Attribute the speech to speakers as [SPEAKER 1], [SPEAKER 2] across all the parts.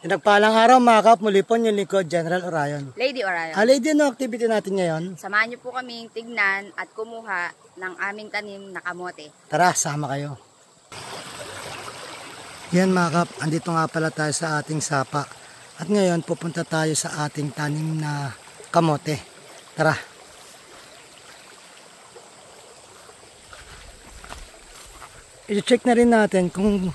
[SPEAKER 1] Pinagpalang araw mga kap, muli po yung lingkod, General Orion.
[SPEAKER 2] Lady Orion.
[SPEAKER 1] Lady, ano activity natin ngayon?
[SPEAKER 2] Samahan niyo po kaming tignan at kumuha ng aming tanim na kamote.
[SPEAKER 1] Tara, sama kayo. Yan mga kap, andito nga pala tayo sa ating sapa. At ngayon, pupunta tayo sa ating tanim na kamote. Tara. I-check na rin natin kung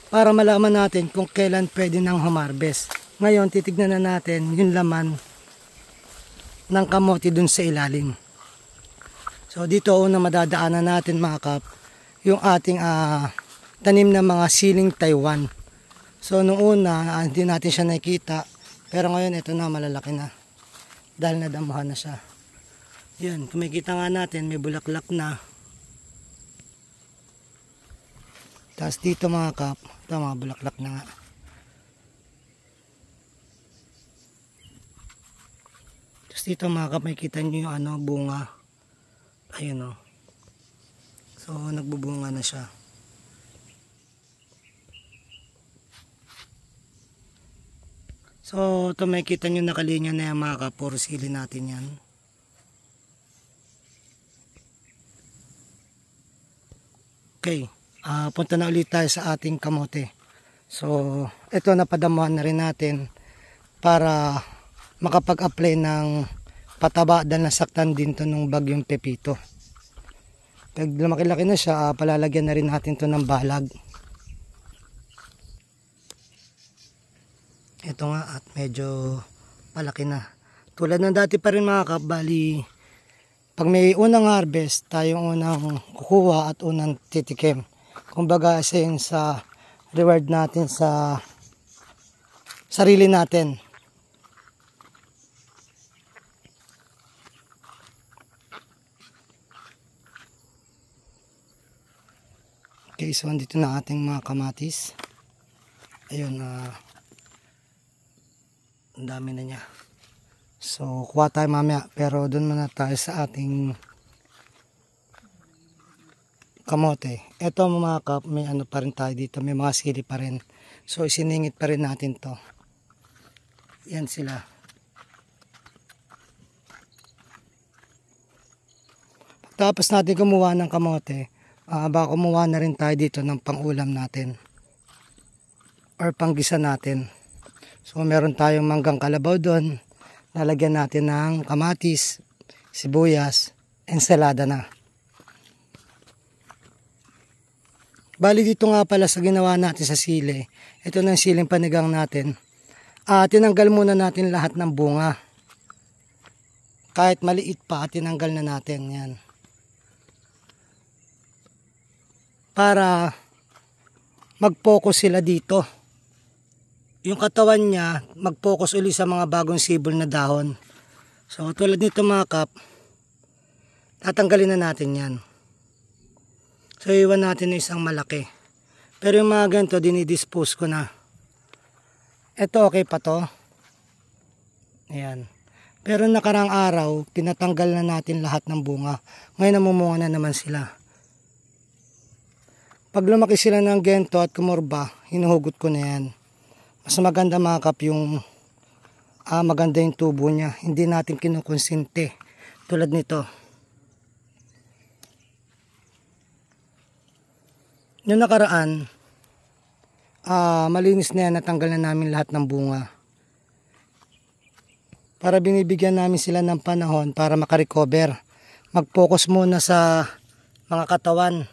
[SPEAKER 1] para malaman natin kung kailan pwede nang humarbest. Ngayon, titignan na natin yung laman ng kamote dun sa ilalim. So, dito una madadaanan natin mga kap, yung ating tanim na mga siling Taiwan. So, nung una, hindi natin siya nakita. Pero ngayon, ito na, malalaki na. Dahil nadamuhan na siya. Yan, kung makikita nga natin, may bulaklak na. Tapos dito mga kap, ito mga bulaklak na nga. Tapos dito mga kap, makikita nyo yung bunga. Ayun o. So nagbubunga na siya. So ito makikita nyo nakalinya na yan mga kap, puro sili natin yan. Okay. Punta na ulit tayo sa ating kamote. So, ito napadamuhan na rin natin para makapag-apply ng pataba dahil nasaktan din to nung bagyong Pepito. Pag lumaki-laki na siya, palalagyan na rin natin to ng balag. Ito nga at medyo palaki na. Tulad ng dati pa rin mga kabali, pag may unang harvest, tayong unang kukuha at unang titikim. Kumbaga isa yun sa reward natin sa sarili natin. Okay, so andito na ating mga kamatis. Ayun, ang dami na niya. So kuha tayo mamaya, pero doon muna tayo sa ating kamote. Ito mga kap, may ano pa rin tayo dito, may mga sili pa rin. So isiningit pa rin natin to. Yan sila. Tapos natin kumuha ng kamote, baka kumuha na rin tayo dito ng pangulam natin or panggisa natin. So meron tayong manggang kalabaw doon, lalagyan natin ng kamatis, sibuyas, ensalada na. Bali dito nga pala sa ginawa natin sa sili, ito na yung siling panigang natin. Tinanggal muna natin lahat ng bunga. Kahit maliit pa, tinanggal na natin yan. Para mag-focus sila dito. Yung katawan niya, mag-focus uli sa mga bagong sibol na dahon. So tulad nito mga kap, tatanggalin na natin yan. So iwan natin yung isang malaki. Pero yung mga ganito dinidispose ko na. Ito okay pa to. Ayan. Pero nakarang araw pinatanggal na natin lahat ng bunga. Ngayon namumunga na naman sila. Pag lumaki sila ng gento at kumurba, hinuhugot ko na yan. Mas maganda mga kap yung maganda yung tubo niya. Hindi natin kinukonsinte. Tulad nito. Yung nakaraan, malinis na yan, natanggal na namin lahat ng bunga. Para binibigyan namin sila ng panahon para makarecover. Mag-focus muna sa mga katawan,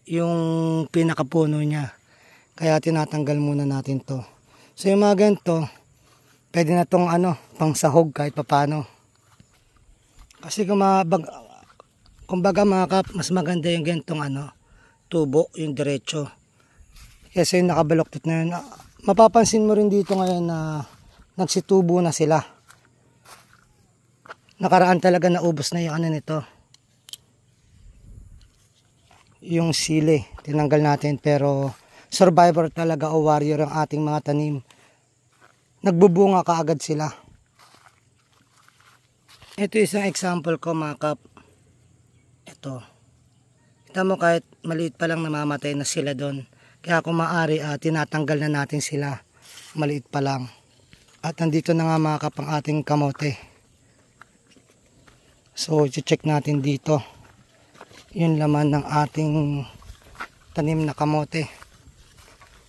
[SPEAKER 1] yung pinakapuno niya. Kaya tinatanggal muna natin to. So yung mga ganito, pwede na tong pang sahog kahit papano. Kasi kumbaga mga kap, mas maganda yung ganitong tubo, yung diretso. Kasi yung nakabaloktot na yun. Mapapansin mo rin dito ngayon na nagsitubo na sila. Nakaraan talaga naubos na yung nito. Yung sili, tinanggal natin, pero survivor talaga o warrior ang ating mga tanim. Nagbubunga kaagad sila. Ito isang example ko mga kap. Ito. Kita mo kahit maliit pa lang namamatay na sila doon. Kaya kung maaari, tinatanggal na natin sila maliit pa lang. At nandito na nga mga kap ang ating kamote. So i-check natin dito yung laman ng ating tanim na kamote.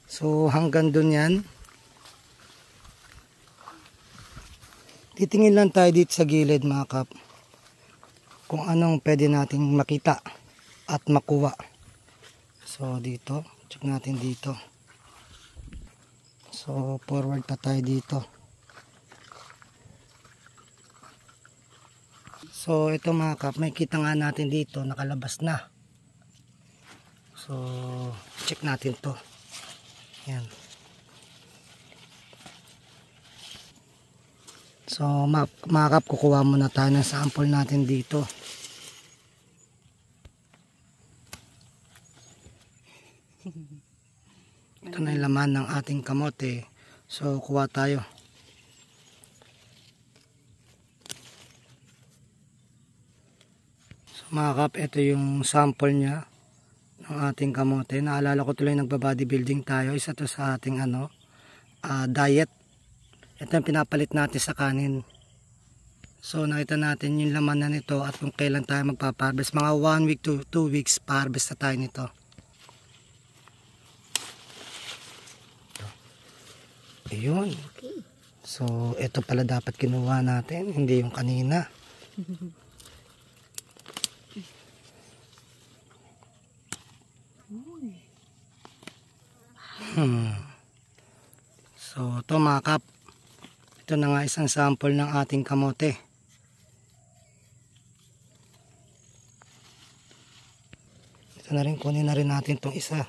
[SPEAKER 1] So hanggang dun yan. Titingin lang tayo dito sa gilid mga kap kung anong pwede nating makita at makuha. So dito, check natin dito. So forward pa tayo dito. So ito mga kap, may kita nga natin dito, nakalabas na. So check natin to. Yan. So mga kap, kukuha muna tayo ng sample natin dito. Ito na yung laman ng ating kamote. So kuha tayo. Mga kap, ito yung sample niya ng ating kamote. Naalala ko tuloy nagba-bodybuilding tayo. Isa to sa ating diet. Ito yung pinapalit natin sa kanin. So nakita natin yung laman na nito at kung kailan tayo magpa-harvest. Mga 1 week to 2 weeks pa-harvest na tayo nito. Ayun. So ito pala dapat kinuha natin, hindi yung kanina. So ito mga kap, ito na nga isang sample ng ating kamote. Ito na rin, kunin na rin natin itong isa.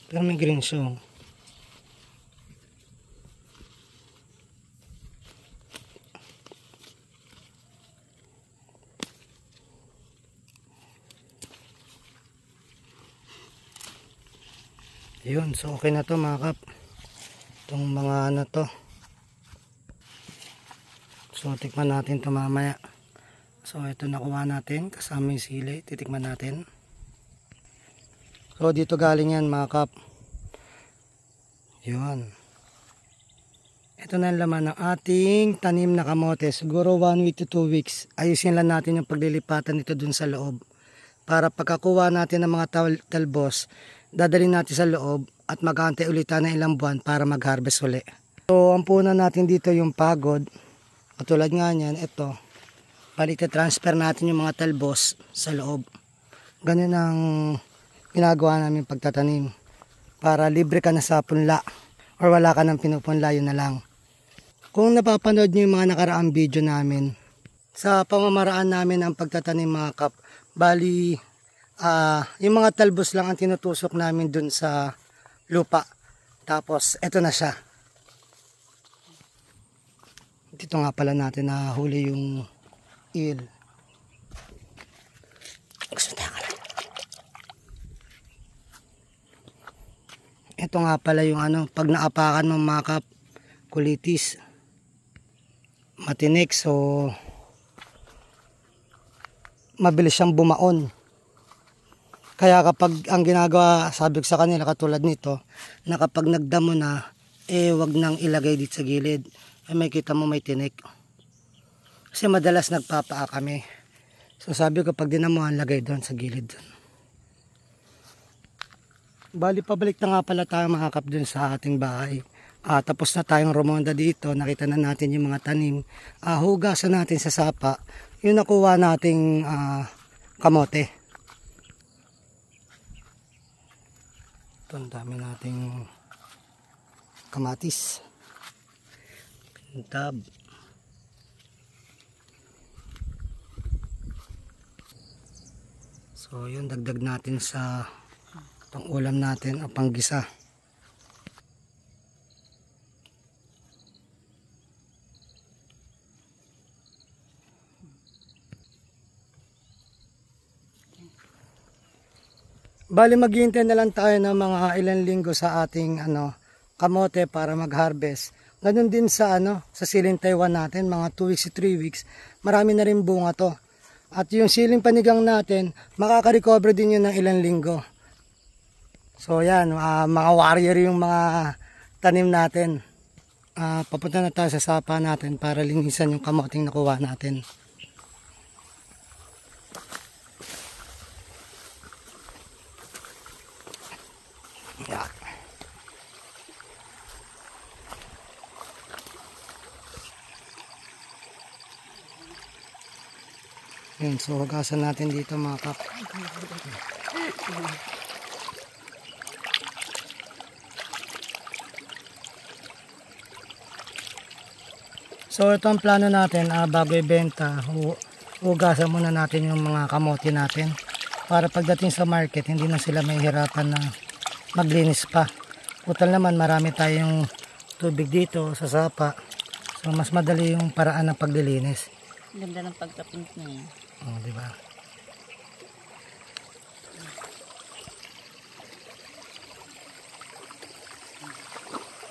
[SPEAKER 1] Pero may green siya. Yun, so okay na to mga kap. Itong mga ano to. So tikman natin to mamaya. So ito nakuha natin kasama yung sili. Titikman natin. So dito galing yan mga kap. Yun. Ito na ang laman ng ating tanim na kamote. Siguro 1 week to 2 weeks. Ayusin lang natin yung paglilipatan nito dun sa loob. Para pagkakuha natin ng mga talbos, dadalhin natin sa loob at mag-aantay ulit na ilang buwan para mag-harvest uli. So ang punan natin dito yung pagod. Katulad nga niyan, ito. Balik transfer natin yung mga talbos sa loob. Ganun ang ginagawa namin pagtatanim. Para libre ka na sa punla. Or wala ka nang pinupunla, yun na lang. Kung napapanood nyo yung mga nakaraang video namin, sa pamamaraan namin ang pagtatanim mga kap, bali, yung mga talbos lang ang tinutusok namin dun sa lupa. Tapos, eto na siya. Dito nga pala natin nahuli yung eel. Ito nga pala yung pag naapakan mo mga kap, kulitis. Matinik, so mabilis siyang bumaon. Kaya kapag ang ginagawa, sabi ko sa kanila katulad nito, na kapag nagdamo na, wag nang ilagay dito sa gilid. May kita mo may tinik. Kasi madalas nagpapaa kami. So sabi ko pag dinamuhan, lagay doon sa gilid doon. Bali pabalik na nga pala tayo mga kap doon sa ating bahay. Tapos na tayong rumonda dito, nakita na natin yung mga tanim. Hugasan natin sa sapa yung nakuha nating kamote. Ito ang dami nating kamatis, pintab. So yun, dagdag natin sa pang ulam natin o panggisa. Bali maghihintay na lang tayo ng mga ilang linggo sa ating kamote para mag-harvest. Ganun din sa sa siling Taiwan natin, mga 2 weeks to 3 weeks, marami na rin bunga to. At yung siling panigang natin, makaka-recover din yun ng ilang linggo. So yan, mga warrior yung mga tanim natin. Papunta na tayo sa sapa natin para linisan yung kamoting nakuha natin. Yeah. Yun, so hugasan natin dito mga kap. So ito ang plano natin, bago ibenta, hugasan muna natin yung mga kamote natin para pagdating sa market hindi na sila mahihirapan na maglinis pa. Total naman marami tayong tubig dito sa sapa, so mas madali yung paraan ng paglilinis.
[SPEAKER 2] Ganda ng pagka-pink niya.
[SPEAKER 1] Oh, di ba?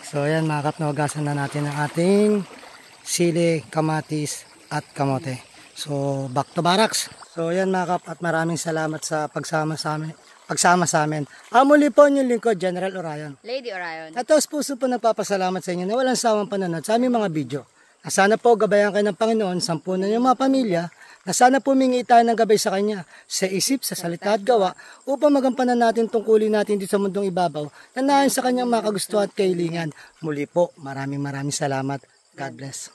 [SPEAKER 1] So ayan mga kap, nahugasan na natin ang ating sili, kamatis at kamote. So back to barracks. So ayan mga kap, at maraming salamat sa pagsama sa amin. Muli po yung lingkod, General Orion.
[SPEAKER 2] Lady Orion.
[SPEAKER 1] At taos puso po nagpapasalamat sa inyo na walang sawang panonood sa aming mga video. Na sana po gabayan kayo ng Panginoon, sampunan yung mga pamilya, na sana po humingi tayo ng gabay sa Kanya, sa isip, sa salita at gawa, upang magampanan natin tungkulin natin dito sa mundong ibabaw, na naayon sa Kanyang mga kagustuhan at kahilingan. Muli po, maraming salamat. God bless.